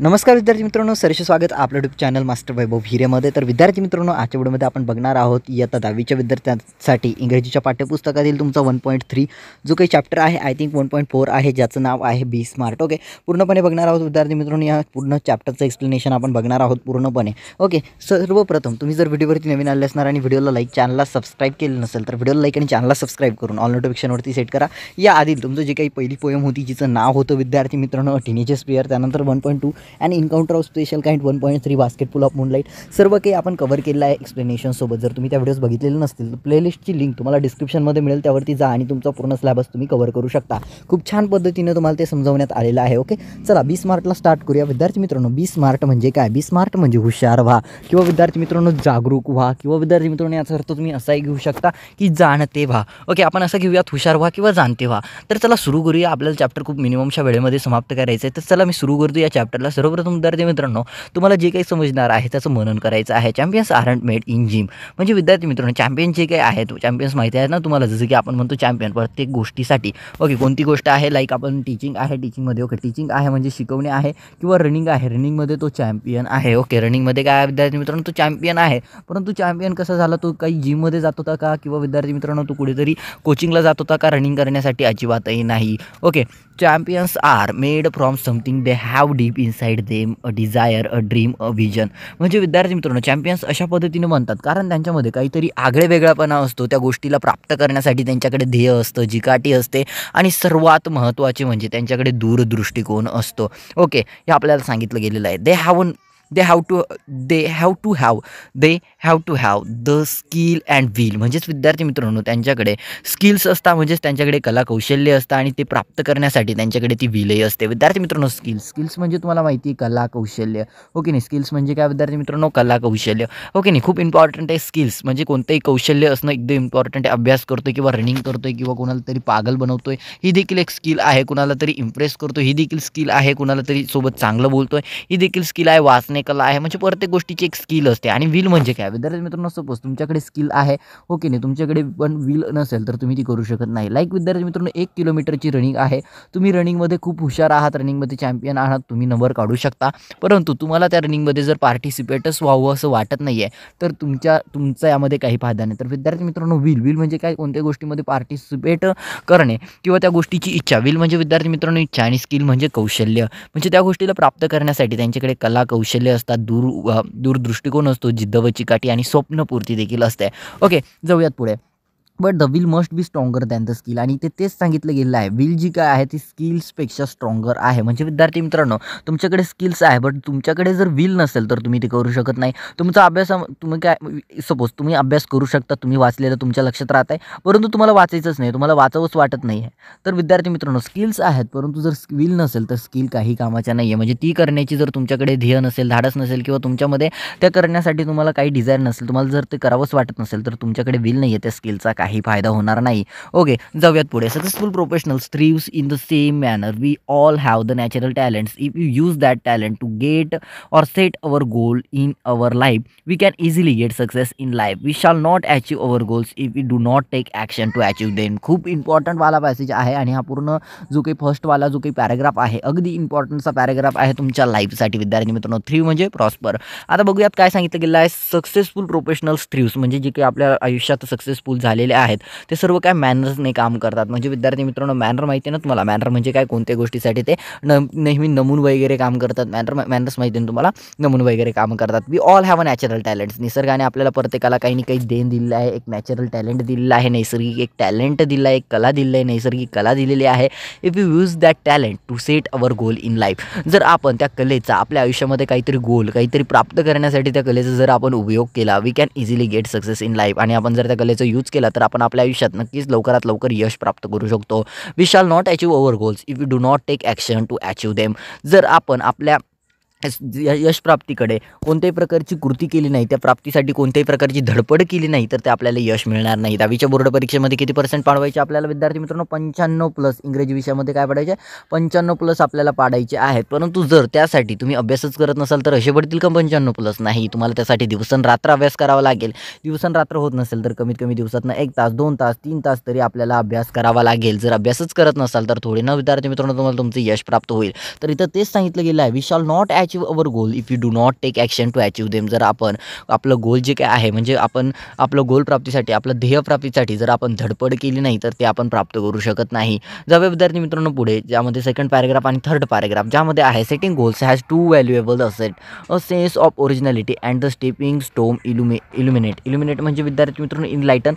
नमस्कार विद्यार्थी मित्रांनो, सहर्ष स्वागत आपलं यूट्यूब चॅनल मास्टर वैभव हिरेमध्ये. तर विद्यार्थी मित्रांनो, आजच्या व्हिडिओमध्ये आपण बघणार आहोत इयत्ता 10वीच्या विद्यार्थ्यांसाठी इंग्रजीच्या पाठ्यपुस्तकातील तुमचा 1.3 जो काही चॅप्टर आहे, आय थिंक 1.4 आहे, ज्याचं नाव आहे बी स्मार्ट. ओके, पूर्णपणे बघणार आहोत विद्यार्थी मित्रांनो. या पूर्ण चॅप्टरचं एक्सप्लेनेशन आपण बघणार आहोत पूर्णपणे. ओके, सर्वप्रथम तुम्ही जर व्हिडिओवरती नवीन आले असणार आणि व्हिडिओला लाईक, चॅनलला सबस्क्राईब केलं नसेल तर व्हिडिओला लाईक आणि चॅनलला सबस्क्राईब करून ऑल नोटिफिकेशनवरती सेट करा. या आधी तुमचं जे काही पहिली पोयम होती जिचं नाव होतं विद्यार्थी मित्रांनो टीनेजर्स प्लेयर, त्यानंतर 1.2 and encounter of special kind 1.3 basketball of moonlight, सर्व काही आपण कव्हर केलं आहे एक्सप्लेनेशनसोबत. जर तुम्ही त्या व्हिडिओज बघितलेले नसतील तर प्लेलिस्टची लिंक तुम्हाला डिस्क्रिप्शनमध्ये मिळेल, त्यावरती जा आणि तुमचा पूर्ण सिलेबस तुम्ही कव्हर करू शकता. खूप छान पद्धतीने तुम्हाला ते समजवण्यात आलेलं आहे. ओके, चला बी स्मार्टला स्टार्ट करूया विद्यार्थी मित्रांनो. बी स्मार्ट म्हणजे काय? बी स्मार्ट म्हणजे हुशार व्हा किंवा विद्यार्थी मित्रांनो जागरूक व्हा किंवा विद्यार्थी मित्रांनो याचा अर्थ तुम्ही असाही घेऊ शकता की जाणते व्हा. ओके, आपण असं घेऊयात हुशार व्हा किंवा जाणते व्हा. तर चला सुरू करूया. आपल्याला चॅप्टर खूप मिनिममच्या वेळेमध्ये समाप्त करायचं आहे. तर चला मी सुरू करतो या चॅप्टरला. सर्वप्रथम विद्यार्थी मित्रांनो, तुम्हाला जे काही समजणार आहे त्याचं मनन करायचं आहे. Champions aren't made in gym म्हणजे विद्यार्थी मित्रांनो चॅम्पियन जे काही आहेत, चॅम्पियन्स माहिती आहे ना तुम्हाला, जसं की आपण म्हणतो चॅम्पियन प्रत्येक गोष्टीसाठी. ओके, कोणती गोष्ट आहे, लाईक आपण टीचिंग आहे, टीचिंगमध्ये ओके टीचिंग आहे म्हणजे शिकवणे आहे, किंवा रनिंग आहे, रनिंगमध्ये तो चॅम्पियन आहे. ओके, रनिंगमध्ये काय आहे विद्यार्थी मित्रांनो, तो चॅम्पियन आहे. परंतु चॅम्पियन कसा झाला, तो काही जिममध्ये जात होता का, किंवा विद्यार्थी मित्रांनो तो कुठेतरी कोचिंगला जात होता का रनिंग करण्यासाठी? अजिबातही नाही. Okay, champions are made from something they have deep inside them, a desire, a dream, a vision. म्हणजे विद्यार्थी मित्रांनो चॅम्पियन्स अशा पद्धतीने बनतात कारण त्यांच्यामध्ये काहीतरी आगळे वेगळापणा असतो. त्या गोष्टीला प्राप्त करण्यासाठी त्यांच्याकडे ध्येय असतं, जिकाटी असते आणि सर्वात महत्त्वाचे म्हणजे त्यांच्याकडे दूरदृष्टिकोन असतो. ओके, हे आपल्याला सांगितलं गेलेलं आहे. They have to have the skill and will. म्हणजेच विद्यार्थी मित्रांनो त्यांच्याकडे स्किल्स असतात, म्हणजेच त्यांच्याकडे कला कौशल्य असतं आणि ते प्राप्त करण्यासाठी त्यांच्याकडे ती विलही असते. विद्यार्थी मित्रांनो स्किल्स म्हणजे तुम्हाला माहिती आहे कला कौशल्य. ओके नाही, स्किल्स म्हणजे काय विद्यार्थी मित्रांनो? कला कौशल्य. ओके नाही, खूप इम्पॉर्टंट आहे स्किल्स म्हणजे कोणतंही कौशल्य असणं एकदम इम्पॉर्टंट आहे. अभ्यास करतोय किंवा रनिंग करतोय किंवा कोणाला तरी पागल बनवतोय ही देखील एक स्किल आहे. कुणाला तरी इम्प्रेस करतोय ही देखील स्किल आहे. कुणाला तरी सोबत चांगलं बोलतोय ही देखील स्किल आहे. वाचणे कला आहे. म्हणजे प्रत्येक गोष्टीची एक स्किल असते. आणि विल म्हणजे काय विद्यार्थी मित्रांनो? सपोज तुमच्याकडे स्किल आहे, ओके नाही, तुमच्याकडे पण विल नसेल तर तुम्ही ती करू शकत नाही. लाईक विद्यार्थी मित्रांनो 1 किलोमीटरची रनिंग आहे, तुम्ही रनिंगमध्ये खूप हुशार आहात, रनिंगमध्ये चॅम्पियन आहात, तुम्ही नंबर काढू शकता, परंतु तुम्हाला त्या रनिंगमध्ये जर पार्टिसिपेटच व्हावं असं वाटत नाही आहे तर तुमचा यामध्ये काही फायदा नाही. तर विद्यार्थी मित्रांनो विल म्हणजे काय? कोणत्या गोष्टीमध्ये पार्टिसिपेट करणे किंवा त्या गोष्टीची इच्छा. विल म्हणजे विद्यार्थी मित्रांनो इच्छा आणि स्किल म्हणजे कौशल्य. म्हणजे त्या गोष्टीला प्राप्त करण्यासाठी त्यांच्याकडे कला कौशल्य असतात, दूरदृष्टिकोन असतो, जिद्द व चिकाटी आणि स्वप्नपूर्ती देखील असते. ओके, जाऊयात पुढे. But the will must be stronger than the skill. आणि तेच सांगितलं गेलं आहे, विल जी काय आहे ती स्किल्सपेक्षा स्ट्रॉंगर आहे. म्हणजे विद्यार्थी मित्रांनो तुमच्याकडे स्किल्स आहे बट तुमच्याकडे जर विल नसेल तर तुम्ही ते करू शकत नाही. तुमचा अभ्यास तुम्ही काय सपोज तुम्ही अभ्यास करू शकता, तुम्ही वाचलेलं तुमच्या लक्षात राहत आहे, परंतु तुम्हाला वाचायचंच नाही, तुम्हाला वाचावंच वाटत नाही आहे. तर विद्यार्थी मित्रांनो स्किल्स आहेत परंतु जर विल नसेल तर स्किल काही कामाच्या नाही आहे. म्हणजे ती करण्याची जर तुमच्याकडे ध्येय नसेल, धाडस नसेल किंवा तुमच्यामध्ये त्या करण्यासाठी तुम्हाला काही डिझायर नसेल, तुम्हाला जर ते करावंच वाटत नसेल तर तुमच्याकडे विल नाही आहे, त्या स्किलचा काही फायदा होणार नाही. ओके, जाऊयात पुढे. Successful professionals thrive in the same manner. We all have the natural talents. If you use that talent to get or set our goal in our life we can easily get success in life. We shall not achieve our goals if we do not take action to achieve them. खूप important वाला passage आहे आणि हा पूर्ण जो काही फर्स्टवाला जो काही पॅराग्राफ आहे अगदी इम्पॉर्टंटचा पॅराग्राफ आहे तुमच्या लाईफसाठी विद्यार्थी मित्रांनो. थ्रीव म्हणजे प्रॉस्पर. आता बघूयात काय सांगितलं गेलं आहे. सक्सेसफुल प्रोफेशनल्स थ्रीव्स म्हणजे जे काही आपल्या आयुष्यात सक्सेसफुल झालेले आहेत ते सर्व काय मॅनर्सने काम करतात. म्हणजे विद्यार्थी मित्रांनो मॅनर माहिती आहे ना तुम्हाला? मॅनर म्हणजे काय? कोणत्या गोष्टीसाठी ते नेहमी नमून वगैरे काम करतात. मॅनर्स माहिती आहे तुम्हाला? नमून वगैरे काम करतात. We all have a natural talents. निसर्गाने आपल्याला प्रत्येकाला काही ना काही देण दिलेलं आहे, एक नॅचरल टॅलेंट दिलेलं आहे, नैसर्गिक एक टॅलेंट दिलं आहे, एक कला दिलेली आहे, नैसर्गिक कला दिलेली आहे. If you use that talent to set our goal in life. जर आपण त्या कलेचा आपल्या आयुष्यामध्ये काहीतरी गोल काहीतरी प्राप्त करण्यासाठी त्या कलेचा जर आपण उपयोग केला we can easily get success in life. आणि आपण जर त्या कलेचा यूज केला तर आपण आपल्या आयुष्यात नक्कीच लवकरात लवकर यश प्राप्त करू शकतो. We shall not achieve our goals if you do not take action to achieve them. जर आपण आपल्या यश प्राप्तीकडे कोणत्याही प्रकारची कृती केली नाही, त्या प्राप्तीसाठी कोणत्याही प्रकारची धडपड केली नाही, तर ते आपल्याला यश मिळणार नाही. 10वीच्या बोर्ड परीक्षेमध्ये किती पर्सेंट पाडवायचे आपल्याला विद्यार्थी मित्रांनो? 95+ इंग्रजी विषयामध्ये काय पाडायचे? 95+ आपल्याला पाडायचे आहेत. परंतु जर त्यासाठी तुम्ही अभ्यासच करत नसाल तर असे पडतील का 95+? नाही, तुम्हाला त्यासाठी दिवसरात्र अभ्यास करावा लागेल. दिवसरात्र होत नसेल तर कमीत कमी दिवसातनं 1 तास, 2 तास, 3 तास तरी आपल्याला अभ्यास करावा लागेल. जर अभ्यासच करत नसाल तर थोडे ना विद्यार्थी मित्रांनो तुम्हाला तुमचं यश प्राप्त होईल. तर इथं तेच सांगितलं गेलं आहे, we shall not achieve our goal if you do not take action to achieve them. जर आपण आपलं गोल जे काय आहे, म्हणजे आपण आपलं गोल प्राप्तीसाठी, आपलं ध्येय प्राप्तीसाठी जर आपण धडपड केली नाही तर ते आपण प्राप्त करू शकत नाही. जाऊया विद्यार्थी मित्रांनो पुढे, ज्यामध्ये सेकंड पॅराग्राफ आणि थर्ड पॅराग्राफ, ज्यामध्ये आहे setting goals has 2 valuable asset, a sense of originality and the stepping stone illuminate म्हणजे विद्यार्थी मित्रांनो इनलाइटन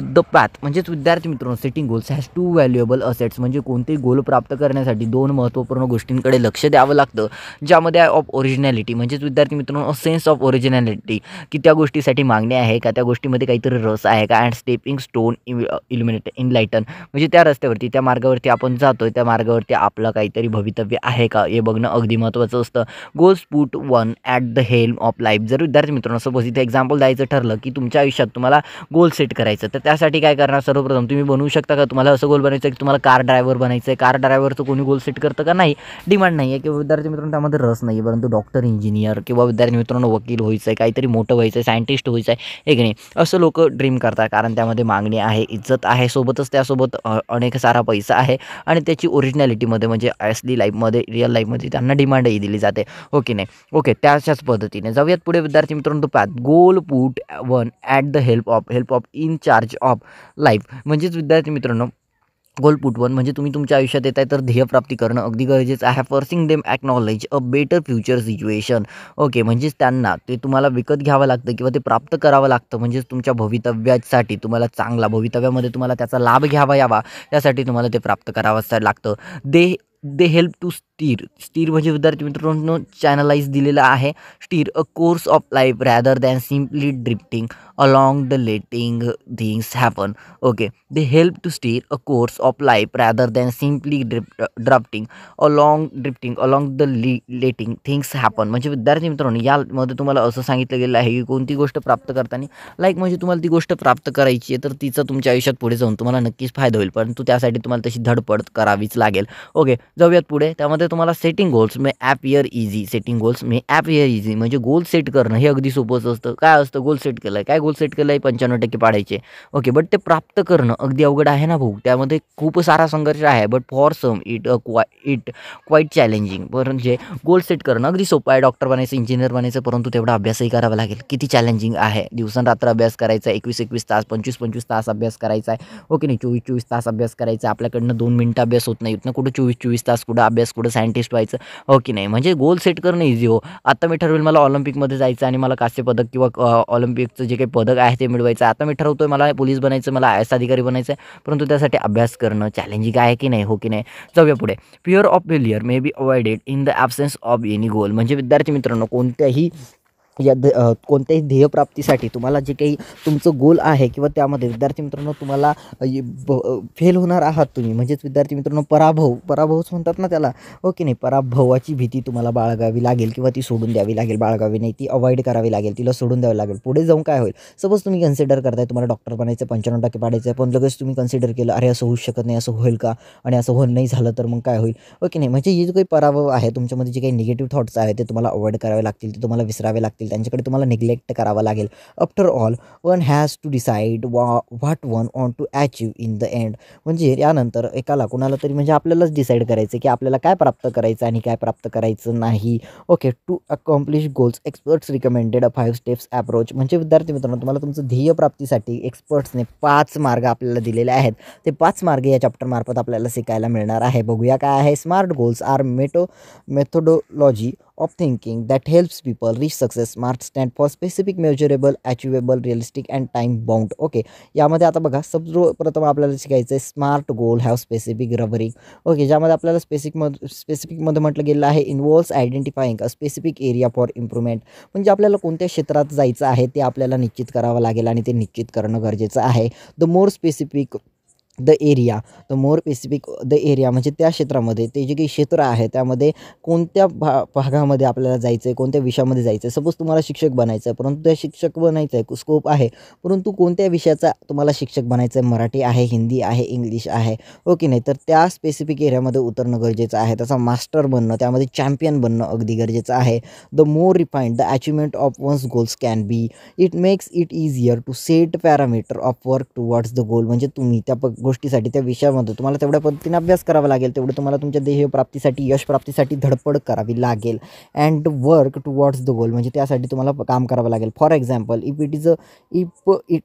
द पाथ. म्हणजेच विद्यार्थी मित्रांनो setting goals has 2 valuable assets, म्हणजे कोणतेही गोल प्राप्त करण्यासाठी 2 महत्त्वपूर्ण गोष्टींकडे लक्ष द्यावं लागतं, ज्यामध्ये ऑफ ओरिजिनॅलिटी म्हणजेच विद्यार्थी मित्रांनो सेन्स ऑफ ओरिजिनॅलिटी, की त्या गोष्टीसाठी मागणी आहे का, त्या गोष्टीमध्ये काहीतरी रस आहे का, अँड स्टेपिंग स्टोन इनलाइटन म्हणजे त्या रस्त्यावरती, त्या मार्गावरती आपण जातोय, त्या मार्गावरती आपलं काहीतरी भवितव्य आहे का, हे बघणं अगदी महत्त्वाचं असतं. Goals put one at the helm of life. जर विद्यार्थी मित्रांनो सपोज इथे एक्झाम्पल द्यायचं ठरलं की तुमच्या आयुष्यात तुम्हाला गोल सेट करायचं, तर त्यासाठी काय करणार? सर्वप्रथम तुम्ही बनवू शकता का, तुम्हाला असं गोल बनायचं की तुम्हाला कार ड्रायव्हर बनायचं आहे. कार ड्रायव्हरचं कोणी गोल सेट करतं का? नाही, डिमांड नाही आहे. किंवा विद्यार्थी मित्रांनो त्यामध्ये रस नाही आहे, परंतु डॉक्टर, इंजिनियर किंवा विद्यार्थी मित्रांनो वकील व्हायचं आहे, काहीतरी मोठं व्हायचं आहे, सायंटिस्ट व्हायचं आहे, हे की नाही, असं लोक ड्रीम करतात, कारण त्यामध्ये मागणी आहे, इज्जत आहे, सोबतच त्यासोबत अनेक सारा पैसा आहे आणि त्याची ओरिजिनॅलिटीमध्ये म्हणजे असली लाईफमध्ये, रिअल लाईफमध्ये त्यांना डिमांडही दिली जाते, हो की नाही? ओके, त्याच्याच पद्धतीने जाऊयात पुढे विद्यार्थी मित्रांनो. Path goal put one at the help of in charge of life. म्हणजेच विद्यार्थी मित्रांनो गोल पुट वन म्हणजे तुम्ही तुमच्या आयुष्यात येत आहे तर ध्येयप्राप्ती करणं अगदी गरजेचं आहे. Forcing them acknowledge a better future situation. Okay, म्हणजेच त्यांना ते तुम्हाला विकत घ्यावं लागतं किंवा ते प्राप्त करावं लागतं, म्हणजेच तुमच्या भवितव्यासाठी तुम्हाला चांगला, भवितव्यामध्ये तुम्हाला त्याचा लाभ घ्यावा यावा, त्यासाठी तुम्हाला ते प्राप्त करावं लागतं. दे हेल्प टू स्टीर म्हणजे विद्यार्थी मित्रांनो चॅनलाइज दिलेलं आहे. Steer a course of life rather than simply drifting along the letting things happen. Okay, they help to steer a course of life rather than simply drifting along the letting things happen. म्हणजे विद्यार्थी मित्रांनो यामध्ये तुम्हाला असं सांगितलं गेलं आहे की कोणती गोष्ट प्राप्त करताना लाईक म्हणजे तुम्हाला ती गोष्ट प्राप्त करायची आहे तर तिचा तुमच्या आयुष्यात पुढे जाऊन तुम्हाला नक्कीच फायदा होईल, परंतु त्यासाठी तुम्हाला तशी धडपड करावीच लागेल. ओके, जाऊयात पुढे. त्यामध्ये तुम्हाला सेटिंग गोल्स मे ॲपियर इझी म्हणजे गोल सेट करणं हे अगदी सोपंच असतं. काय असतं? गोल सेट केलं आहे, काय गोल सेट केलं आहे? 95% पाडायचे. ओके, बट ते प्राप्त करणं अगदी अवघड आहे ना भाऊ, त्यामध्ये खूप सारा संघर्ष आहे. But for some it quite challenging. म्हणजे गोल सेट करणं अगदी सोपं आहे, डॉक्टर बनायचं, इंजिनियर बनायचं, परंतु तेवढा अभ्यासही करावा लागेल. किती चॅलेंजिंग आहे, दिवसरात्र अभ्यास करायचा, 21 तास, 25 तास अभ्यास करायचा आहे. ओके नाही, 24 तास अभ्यास करायचा. आपल्याकडनं 2 मिनिटं अभ्यास होत नाहीत ना, कुठं 24 तास, कुठं अभ्यास, कुठं सायंटिस्ट व्हायचं, हो की नाही? म्हणजे गोल सेट करणं इझी हो. आता मी ठरवेल मला ऑलिम्पिकमध्ये जायचं आणि मला कांस्य पदक किंवा ऑलिम्पिकचं जे काही पदक आहे ते मिळवायचं. आता मी ठरवतोय मला पोलीस बनायचं, मला आय एस अधिकारी बनायचं आहे, परंतु त्यासाठी अभ्यास करणं चॅलेंजिंग आहे की नाही, हो की नाही? जाऊया पुढे. Fear of failure may be avoided in the absence of any गोल. म्हणजे विद्यार्थी मित्रांनो कोणत्याही ध्येयप्राप्तीसाठी तुम्हाला जे काही तुमचं गोल आहे किंवा त्यामध्ये विद्यार्थी मित्रांनो तुम्हाला फेल होणार आहात तुम्ही, म्हणजेच विद्यार्थी मित्रांनो पराभवच म्हणतात ना त्याला, हो की नाही? पराभवाची भीती तुम्हाला बाळगावी लागेल किंवा ती सोडून द्यावी लागेल, बाळगावी नाही, ती अवॉइड करावी लागेल, तिला सोडून द्यावी लागेल. पुढे जाऊन काय होईल? सपोज तुम्ही कन्सिडर करताय तुम्हाला डॉक्टर बनायचं, 95% पाडायचं आहे, पण लगेच तुम्ही कन्सिडर केलं अरे असं होऊ शकत नाही, असं होईल का, आणि असं होईल नाही झालं तर मग काय होईल, हो की नाही? म्हणजे हे जो काही पराभव आहे तुमच्यामध्ये, जे काही निगेटिव्ह थॉट्स आहेत ते तुम्हाला अवॉइड करावे लागतील, ते तुम्हाला विसरावे लागतील, त्यांच्याकडे तुम्हाला निग्लेक्ट करावं लागेल. After all one has to decide what one want to achieve in the end. म्हणजे यानंतर एकाला कुणाला तरी म्हणजे आपल्यालाच डिसाईड करायचं की आपल्याला काय प्राप्त करायचं आणि काय प्राप्त करायचं नाही. Okay, to accomplish goals experts recommended 5 steps approach. म्हणजे विद्यार्थी मित्रांनो तुम्हाला तुमचं ध्येय प्राप्तीसाठी एक्सपर्ट्सने 5 मार्ग आपल्याला दिलेले आहेत. ते 5 मार्ग या चॅप्टर मार्फत आपल्याला शिकायला मिळणार आहे. बघूया काय आहे. Smart goals are methodology of thinking that helps people reach success. Smart stand for specific, measurable, achievable, realistic and time bound. Okay, यामध्ये आता बघा सर्वप्रथम आपल्याला शिकायचं आहे smart goal have specific rubber ring. Okay, ज्यामध्ये आपल्याला स्पेसिफिकमध्ये म्हटलं गेलं आहे involves identifying a specific area for improvement. म्हणजे आपल्याला कोणत्या क्षेत्रात जायचं आहे ते आपल्याला निश्चित करावं लागेल आणि ते निश्चित करणं गरजेचं आहे. The more specific the area, the more specific the area म्हणजे त्या क्षेत्रामध्ये ते जे काही क्षेत्र आहे त्यामध्ये कोणत्या भागामध्ये आपल्याला जायचं आहे, कोणत्या विषयामध्ये जायचं आहे. सपोज तुम्हाला शिक्षक बनायचं आहे, परंतु त्या शिक्षक बनायचं आहे स्कोप आहे, परंतु कोणत्या विषयाचा तुम्हाला शिक्षक बनायचं आहे, मराठी आहे, हिंदी आहे, इंग्लिश आहे, हो की नाही. तर त्या स्पेसिफिक एरियामध्ये उतरणं गरजेचं आहे. त्याचा मास्टर बनणं, त्यामध्ये चॅम्पियन बनणं अगदी गरजेचं आहे. The more refined the achievement of one's goals can be, it makes it easier to set parameter of work towards the goal. म्हणजे तुम्ही त्या गोष्टीसाठी, त्या विषयामध्ये तुम्हाला तेवढ्या पद्धतीने अभ्यास करावा लागेल, तेवढं तुम्हाला तुमच्या ध्येय प्राप्तीसाठी, यश प्राप्तीसाठी धडपड करावी लागेल. And work towards the goal म्हणजे त्यासाठी तुम्हाला काम करावं लागेल. For example, if it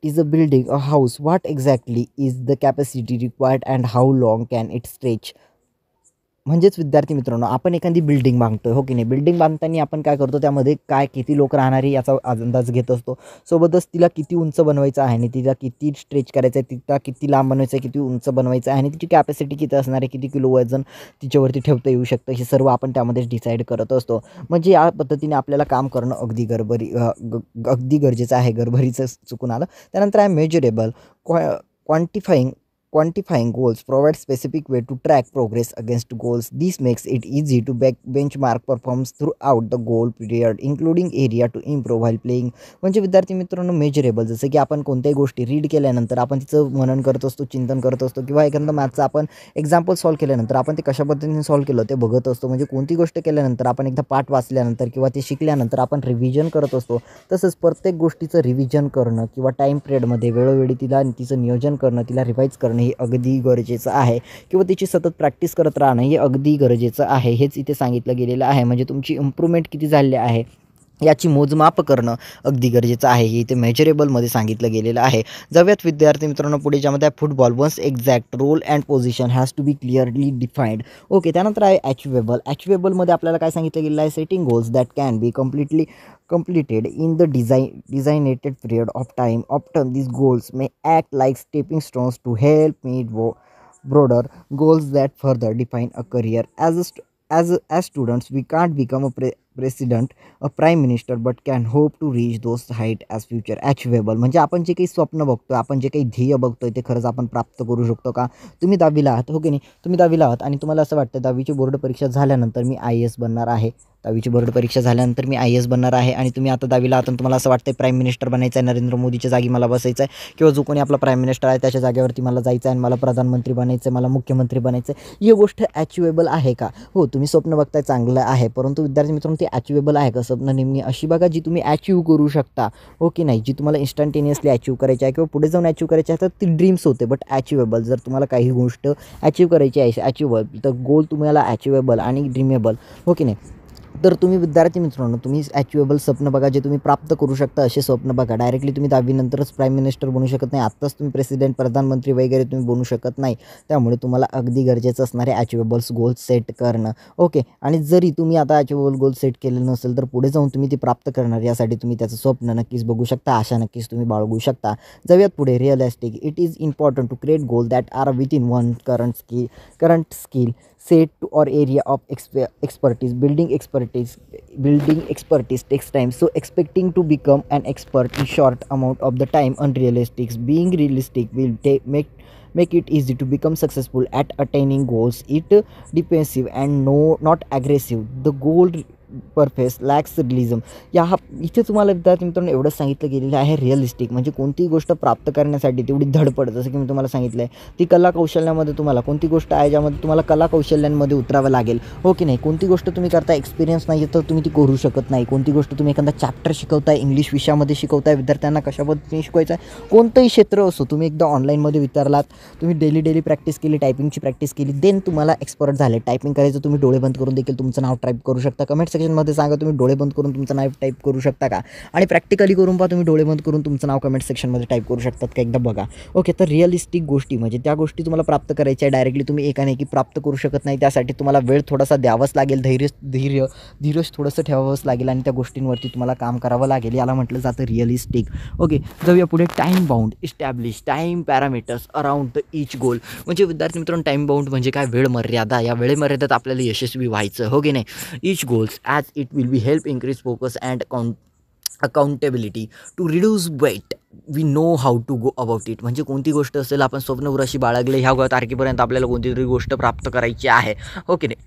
is a building a house, what exactly is the capacity required and how long can it stretch. म्हणजेच विद्यार्थी मित्रांनो, आपण एखादी बिल्डिंग बांधतोय, हो की नाही. बिल्डिंग बांधताना आपण काय करतो, त्यामध्ये काय किती लोक राहणार आहे याचा अंदाज घेत असतो. सोबतच तिला किती उंच बनवायचं आहे आणि तिला किती स्ट्रेच करायचं आहे, तिला किती लांब बनवायचं आहे, किती उंच बनवायचं आहे आणि तिची कॅपॅसिटी किती असणार आहे, किती किलो वजन तिच्यावरती ठेवता येऊ शकतं, हे सर्व आपण त्यामध्येच डिसाईड करत असतो. म्हणजे या पद्धतीने आपल्याला काम करणं अगदी गरजेचं आहे. गरभरीचं चुकून आलं. त्यानंतर आहे measurable. क्वांटिफाईंग Quantifying goals provides specific way to track progress against goals. This makes it easy to benchmark performance throughout the goal period, including area to improve while playing. म्हणजे विद्यार्थी मित्रांनो, मेजरेबल, जसं की आपण कोणत्याही गोष्टी रीड केल्यानंतर आपण तिचं मनन करत असतो, चिंतन करत असतो, किंवा एखादं मॅथचं आपण एक्झाम्पल सॉल्व्ह केल्यानंतर आपण ते कशा पद्धतीने सॉल्व्ह केलं ते बघत असतो. म्हणजे कोणती गोष्ट केल्यानंतर, आपण एकदा पाठ वाचल्यानंतर किंवा ते शिकल्यानंतर आपण रिव्हिजन करत असतो. तसंच प्रत्येक गोष्टीचं रिव्हिजन करणं किंवा टाईम पिरियडमध्ये वेळोवेळी तिचं नियोजन करणं, तिला रिवाईज करणं हे अगदी गरजेचं आहे. किंवा तिची सतत प्रॅक्टिस करत राहणं हे अगदी गरजेचं आहे. हेच इथे सांगितलं गेलेलं आहे. म्हणजे तुमची इम्प्रूव्हमेंट किती झाली आहे याची मोजमाप करणं अगदी गरजेचं आहे. हे इथे मेजरेबलमध्ये सांगितलं गेलेलं आहे. जाऊयात विद्यार्थी मित्रांनो पुढे, ज्यामध्ये football. One's exact role and position has to be clearly defined. Okay, त्यानंतर आहे अचिवेबल. अचिवेबलमध्ये आपल्याला काय सांगितलं गेलेलं आहे, setting goals that can be completed in the designated period of time. Often these goals may act like stepping stones to help meet broader goals that further define a career. As students, we can't become a president, a prime minister, but can hope to reach those height as future achievable. म्हणजे आपण जे काही स्वप्न बघतोय, आपण जे काही ध्येय बघतोय ते खरंच आपण प्राप्त करू शकतो का. तुम्ही 10वीला आहात, हो की नाही. तुम्ही 10वीला आहात आणि तुम्हाला असं वाटतं 10वीची बोर्ड परीक्षा झाल्यानंतर मी IAS बनणार आहे. 10वीची बोर्ड परीक्षा झाल्यानंतर मी IAS बनणार आहे आणि तुम्ही आता 10वीला आहात आणि तुम्हाला असं वाटतं प्राईम मिनिस्टर बनायचं आहे, नरेंद्र मोदीच्या जागी मला बसायचं आहे, किंवा जो कोणी आपला प्राईम मिनिस्टर आहे त्याच्या जागेवरती मला जायचं आहे आणि मला प्रधानमंत्री बनायचं आहे, मला मुख्यमंत्री बनायचं आहे. ही गोष्ट अचिवेबल आहे का. हो, तुम्ही स्वप्न बघताय, चांगलं आहे, परंतु विद्यार्थी मित्रांनो ते अचिवेबल आहे का. स्वप्न नेमकी अशी बघा जी तुम्ही अचीव करू शकता, हो की नाही. जी तुम्हाला इन्स्टंटेनियसली अचीव करायची आहे किंवा पुढे जाऊन अचीव करायची आहे, तर ती ड्रीम्स होते. बट अचिवेबल, जर तुम्हाला काही गोष्ट अचीव करायची आहे, अचिवेबल, तर गोल तुम्हाला अचिवेबल आणि ड्रीमेबल, हो की नाही. तर तुम्ही विद्यार्थी मित्रांनो, तुम्ही अचिवेबल स्वप्न बघा, जे तुम्ही प्राप्त करू शकता असे स्वप्न बघा. डायरेक्टली तुम्ही 10वी नंतरच प्राईम मिनिस्टर बनू शकत नाही, आत्ताच तुम्ही प्रेसिडेंट, प्रधानमंत्री वगैरे तुम्ही बनू शकत नाही. त्यामुळे तुम्हाला अगदी गरजेचं असणारे अचिवेबल्स गोल सेट करणं. ओके, आणि जरी तुम्ही आता अचिवेबल गोल सेट केलं नसेल तर पुढे जाऊन तुम्ही ते प्राप्त करणार, यासाठी तुम्ही त्याचं स्वप्न नक्कीच बघू शकता, आशा नक्कीच तुम्ही बाळगू शकता. जाऊयात पुढे. Realistic. It is important to create goal that are within one current skill set to or area of expertise. Building expertise takes time, so expecting to become an expert in short amount of the time unrealistic. Being realistic will make it easy to become successful at attaining goals. It defensive and not aggressive. The goal perhaps lacks realism. इथे तुम्हाला विद्यार्थी मित्रांनो एवढंच सांगितलं गेलेलं आहे. Realistic म्हणजे कोणती गोष्ट प्राप्त करण्यासाठी तेवढी धडपड, जसं की मी तुम्हाला सांगितलं आहे, ती कला कौशल्यामध्ये तुम्हाला कोणती गोष्ट आहे ज्यामध्ये तुम्हाला कला कौशल्यांमध्ये उतरावं लागेल, हो की नाही. कोणती गोष्ट तुम्ही करता एक्सपिरियन्स नाही तर तुम्ही ती करू शकत नाही. कोणती गोष्ट तुम्ही एखादा चॅप्टर शिकवताय, इंग्लिश विषयामध्ये शिकवताय, विद्यार्थ्यांना कशा पद्धतीने शिकवायचं आहे, कोणतंही क्षेत्र असो, तुम्ही एकदा ऑनलाईनमध्ये विचारलात, तुम्ही डेली प्रॅक्टिस केली, टायपिंगची प्रॅक्टिस केली, देन तुम्हाला एक्सपर्ट झाले. टायपिंग करायचं तुम्ही डोळे बंद करून देखील तुमचं नाव टाईप करू शकता. कमेंट सेक्शनमध्ये सांगा तुम्ही डोळे बंद करून तुमचं नाव टाईप करू शकता का, आणि प्रॅक्टिकली करून पहा तुम्ही डोळे बंद करून तुमचं नाव कमेंट सेक्शनमध्ये टाईप करू शकतात का, एकदा बघा. ओके, तर रिअलिस्टिक गोष्टी म्हणजे त्या गोष्टी तुम्हाला प्राप्त करायच्या आहे, डायरेक्टली तुम्ही एकाने प्राप्त करू शकत नाही. त्यासाठी तुम्हाला वेळ थोडासा द्यावाच लागेल, धीरज थोडंसं ठेवावंच लागेल आणि त्या गोष्टींवरती तुम्हाला काम करावं लागेल. याला म्हटलं जातं रिअलिस्टिक. ओके, जाऊया पुढे. Time bound. Establish time parameters around the each goal. म्हणजे विद्यार्थी मित्रांनो, टाईम बाउंड म्हणजे काय, वेळ मर्यादा. या वेळेमर्यादेत आपल्याला यशस्वी व्हायचं, हो की नाही. Each goals as it will be help increase focus and accountability to reduce weight. We know how to go about it. म्हणजे कोणती गोष्ट असेल, आपण स्वप्न उराशी बाळगले, ह्या तारखेपर्यंत आपल्याला कोणती तरी गोष्ट प्राप्त करायची आहे, हो की नाही.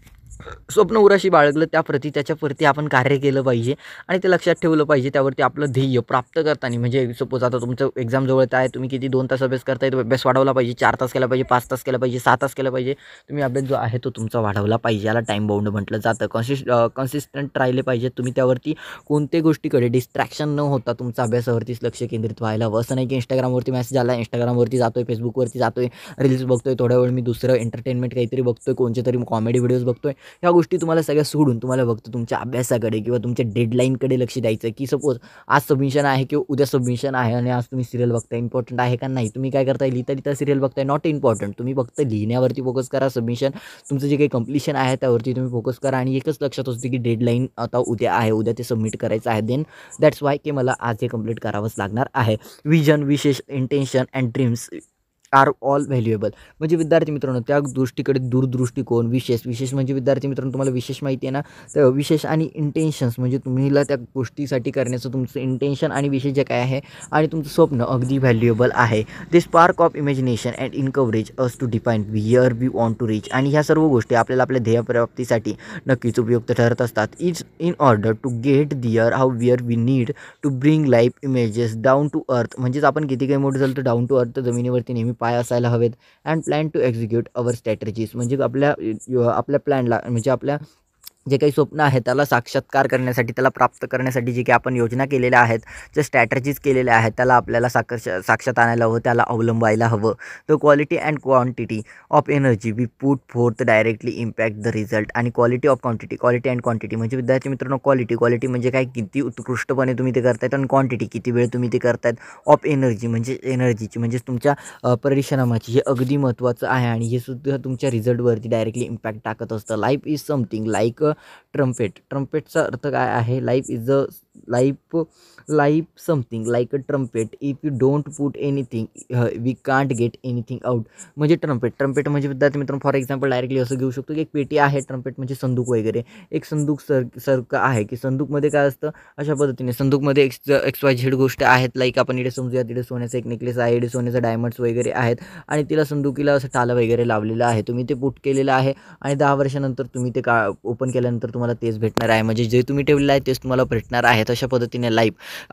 स्वप्न उराशी बाळगलं, त्याच्याप्रती आपण कार्य केलं पाहिजे आणि ते लक्षात ठेवलं पाहिजे. त्यावरती आपलं ध्येय प्राप्त करताना, म्हणजे सपोज आता तुमचं एक्झाम जवळच आहे, तुम्ही किती 2 तास अभ्यास करताय, तो अभ्यास वाढवला पाहिजे, 4 तास केला पाहिजे, 5 तास केला पाहिजे, 6 तास केला पाहिजे. तुम्ही अभ्यास जो आहे तो तुमचा वाढवला पाहिजे. याला टाईम बाउंड म्हटलं जातं. कन्सिस्टंट राहिले पाहिजे तुम्ही. त्यावरती कोणत्याही गोष्टीकडे डिस्ट्रॅक्शन न होता तुमचा अभ्यासावरतीच लक्ष केंद्रित व्हायला हवं. असं नाही की इंस्टाग्रामवरती मेसेज आला, इंस्टाग्रामवरती जातोय, फेसबुकवरती जातोय, रील्स बघतोय, थोड्या वेळ मी दुसरं एंटरटेनमेंट काहीतरी बघतोय, कोणते तरी कॉमेडी व्हिडिओज बघतोय. ह्या गोष्टी तुम्हाला सगळ्या सोडून तुम्हाला फक्त तुमच्या अभ्यासाकडे किंवा तुमच्या डेडलाईनकडे लक्ष द्यायचं. की सपोज आज सबमिशन आहे किंवा उद्या सबमिशन आहे आणि आज तुम्ही सिरियल बघताय, इम्पॉर्टंट आहे का नाही. तुम्ही काय करताय, लिहिता सिरियल बघताय, नॉट इम्पॉर्टंट. तुम्ही फक्त लिहिण्यावरती फोकस करा. सबमिशन तुमचं जे काही कंप्लीशन आहे त्यावरती तुम्ही फोकस करा. आणि एकच लक्षात असते की डेडलाईन आता उद्या आहे, उद्या ते सबमिट करायचं आहे. देन दॅट्स वाय की मला आज हे कंप्लीट करावंच लागणार आहे. Vision, wishes, intention and dreams are all valuable. म्हणजे विद्यार्थी मित्रांनो, त्या गोष्टीकडे दूरदृष्टिकोन, विशेष म्हणजे विद्यार्थी मित्रांनो तुम्हाला विशेष माहिती आहे ना, तर विशेष आणि इंटेन्शन्स म्हणजे तुम्हीला त्या गोष्टीसाठी करण्याचं तुमचं इंटेन्शन आणि विशेष जे काय आहे आणि तुमचं स्वप्न अगदी व्हॅल्युएबल आहे. They spark of imagination and encourage us to define where we want to reach. आणि ह्या सर्व गोष्टी आपल्याला आपल्या ध्येयप्राप्तीसाठी नक्कीच उपयुक्त ठरत असतात. Is in order to get there how where we need to bring life images down to earth. म्हणजेच आपण किती काही मोठं झालं तर डाऊन टू अर्थ, जमिनीवरती नेहमी पाय असायला हवेत. And plan to execute our strategies. म्हणजे आपल्या प्लॅनला, म्हणजे आपल्या जे काही स्वप्न आहे त्याला साक्षात्कार करण्यासाठी, त्याला प्राप्त करण्यासाठी जे काही आपण योजना केलेल्या आहेत, जे स्ट्रॅटजीज केलेल्या आहेत, त्याला आपल्याला साक्षात आणायला हवं, त्याला अवलंबायला हवं. तर quality and quantity of energy we put forth directly impact the result. आणि quality of quantity and quantity म्हणजे विद्यार्थी मित्रांनो, क्वालिटी म्हणजे काय, किती उत्कृष्टपणे तुम्ही ते करतायत, आणि क्वांटिटी किती वेळ तुम्ही ते करतायत. ऑफ एनर्जी म्हणजे एनर्जीची, म्हणजे तुमच्या परिश्रमाची, हे अगदी महत्त्वाचं आहे आणि हे सुद्धा तुमच्या रिझल्टवरती डायरेक्टली इम्पॅक्ट टाकत असतं. लाईफ इज समथिंग लाईक ट्रम्पेटचा अर्थ काय आहे, life something like a trumpet. If you don't put anything we can't get anything out. म्हणजे ट्रम्पेट म्हणजे विद्यार्थी मित्रांनो फॉर एक्झाम्पल डायरेक्टली असं घेऊ शकतो की एक पेटी आहे. ट्रम्पेट म्हणजे संदूक वगैरे, एक संदूक सारखं आहे की संदूकमध्ये काय असतं, अशा पद्धतीने संदूकमध्ये XYZ गोष्ट आहेत. लाईक आपण इथे समजूया, तिथे सोन्याचा एक नेकलेस आहे, इथे सोन्याचं डायमंड्स वगैरे आहेत आणि तिला संदुकीला असं टालं वगैरे लावलेलं आहे. तुम्ही ते पुट केलेलं आहे आणि 10 वर्षानंतर तुम्ही ते ओपन केल्यानंतर तुम्हाला तेच भेटणार आहे. म्हणजे जे तुम्ही ठेवलेलं आहे तेच तुम्हाला भेटणार आहे. तशा पद्धतीने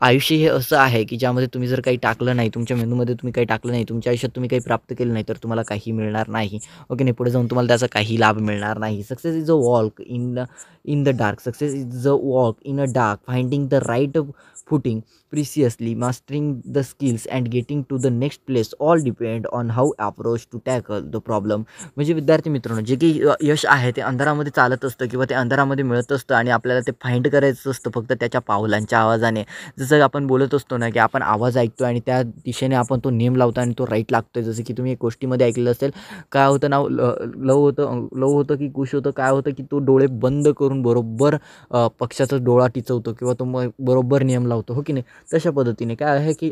आयुष्य हे असं आहे की ज्यामध्ये तुम्ही जर काही टाकलं नाही, तुमच्या मेंदूमध्ये तुम्ही काही टाकलं नाही, तुमच्या आयुष्यात तुम्ही काही प्राप्त केलं नाही, तर तुम्हाला काही मिळणार नाही. ओके नाही, पुढे जाऊन तुम्हाला त्याचा काही लाभ मिळणार नाही. Success is a walk in the dark. Success is a walk in a dark, finding the right footing preciously, mastering the skills and getting to the next place all depend on how approach to tackle the problem. म्हणजे विद्यार्थी मित्रांनो, जे काही यश आहे ते अंधारामध्ये चालत असतं किंवा ते अंधारामध्ये मिळत असतं आणि आपल्याला ते फाइंड करायचं असतं फक्त त्याच्या पावलांच्या आवाजाने. जसं आपण बोलत असतो ना की आपण आवाज ऐकतो आणि त्या दिशेने आपण तो नेम लावतो आणि तो राईट लागतोय. जसं की तुम्ही एक गोष्टीमध्ये ऐकलं असेल, काय होतं नाव लव होतं की कुश होतं, काय होतं की तो डोळे बंद करून बरोबर पक्षाचा डोळा टिचवतो किंवा तो बरोबर नियम लावतो, हो की नाही. तशा पद्धतीने काय आहे की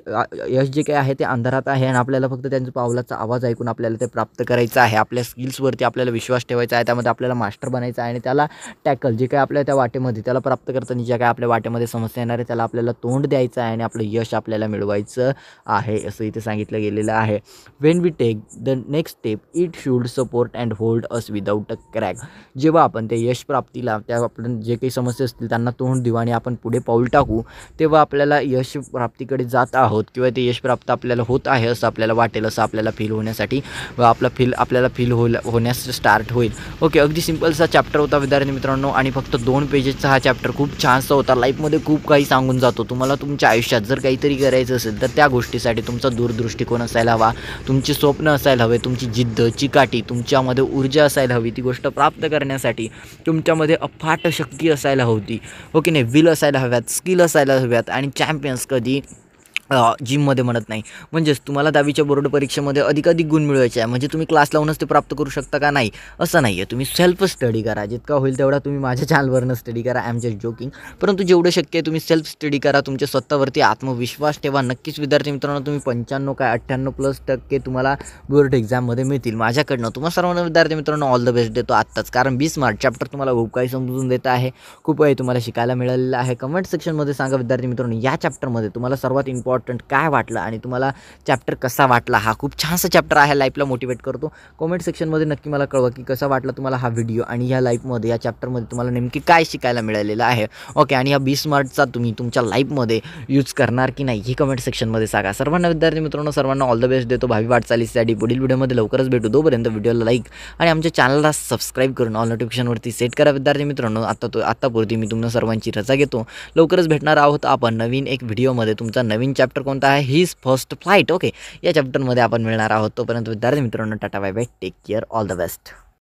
यश जे काय आहे ते अंधारात आहे आणि आपल्याला फक्त त्यांच्या पावलाचा आवाज ऐकून आपल्याला ते प्राप्त करायचं आहे. आपल्या स्किल्सवरती आपल्याला विश्वास ठेवायचा आहे, त्यामध्ये आपल्याला मास्टर बनायचं आहे आणि त्याला टॅकल जे काय आपल्या त्या वाटेमध्ये त्याला प्राप्त करताना ज्या काय आपल्या वाटेमध्ये समस्या येणार आहे त्याला आपल्याला तोंड द्यायचं आहे आणि आपलं यश आपल्याला मिळवायचं आहे, असं इथे सांगितलं गेलेलं आहे. When we take the next step it should support and hold us without a crack. जेव्हा आपण त्या यश प्राप्तीला, त्या आपण जे काही समस्या असतील त्यांना तोंड देऊ आणि आपण पुढे पाऊल टाकू, तेव्हा आपल्याला यश प्राप्तीकडे जात आहोत किंवा ते यश प्राप्त आपल्याला होत आहे असं आपल्याला वाटेल, असं आपल्याला फील होण्यासाठी आपल्याला फील होण्यास स्टार्ट होईल. ओके, अगदी सिम्पलचा चॅप्टर होता विद्यार्थी मित्रांनो आणि फक्त 2 पेजेसचा हा चॅप्टर खूप छानसा होता. लाईफमध्ये खूप काही सांगून जातो. तुम्हाला तुमच्या आयुष्यात जर काहीतरी करायचं असेल तर त्या गोष्टीसाठी तुमचा दूरदृष्टिकोन असायला हवा, तुमचे स्वप्न असायला हवे, तुमची जिद्द, चिकाटी, तुमच्यामध्ये ऊर्जा असायला हवी. ती गोष्ट प्राप्त करण्यासाठी तुमच्यामध्ये अफाट शक्ती असायला हवी. ओके नाही, विल असायला हव्यात, स्किल असायला हव्यात आणि चॅम्पियन्स कधी जिममध्ये म्हणत नाही. म्हणजेच तुम्हाला 10वीच्या बोर्ड परीक्षेमध्ये अधिकाधिक गुण मिळवायचे आहे, म्हणजे तुम्ही क्लास लावूनच ते प्राप्त करू शकता का? नाही, असं नाही आहे. तुम्ही सेल्फ स्टडी करा. जितका होईल तेवढा तुम्ही माझ्या चॅनलवरनं स्टडी करा. I am just joking. परंतु जेवढं शक्य आहे तुम्ही सेल्फ स्टडी करा. तुमच्या स्वतःवरती आत्मविश्वास ठेवा. नक्कीच विद्यार्थी मित्रांनो, तुम्ही 95 काय 98+ तुम्हाला बोर्ड एक्झाममध्ये मिळतील. माझ्याकडनं तुम्हाला सर्वांना विद्यार्थी मित्रांनो ऑल द बेस्ट देतो आत्ताच. कारण 20 मार्च चॅप्टर तुम्हाला खूप काही समजून देत आहे. खूप काही तुम्हाला शिकायला मिळालेलं आहे. कमेंट सेक्शनमध्ये सांगा विद्यार्थी मित्रांनो, या चॅप्टरमध्ये तुम्हाला सर्वात इम्पॉर्टंट काय वाटलं आणि तुम्हाला चॅप्टर कसा वाटला. हा खूप छानसा चॅप्टर आहे, लाईफला मोटिवेट करतो. कमेंट सेक्शनमध्ये नक्की मला कळवा की कसा वाटला तुम्हाला हा व्हिडिओ आणि या लाईफमध्ये या चॅप्टरमध्ये तुम्हाला नेमकी काय शिकायला मिळालेलं आहे. ओके, आणि या 20 मार्चचा तुम्ही तुमच्या लाईफमध्ये यूज करणार की नाही हे कमेंट सेक्शनमध्ये सांगा. सर्वांना विद्यार्थी मित्रांनो, सर्वांना ऑल द बेस्ट देतो भावी वाटचालीसाठी. पुढील व्हिडिओमध्ये लवकरच भेटू. तोपर्यंत व्हिडिओला लाईक आणि आमच्या चॅनलला सबस्क्राईब करून ऑल नोटिफिकेशनवरती सेट करा विद्यार्थी मित्रांनो. आत्तापुरती मी तुम्हाला सर्वांची रजा घेतो. लवकरच भेटणार आहोत आपण नवीन एक व्हिडिओमध्ये. तुमचा नवीन चॅप्टर कोणता आहे? His first flight. ओके, या चॅप्टरमध्ये आपण मिळणार आहोत. तोपर्यंत विद्यार्थी मित्रांनो, tata bye bye, take care, all the best.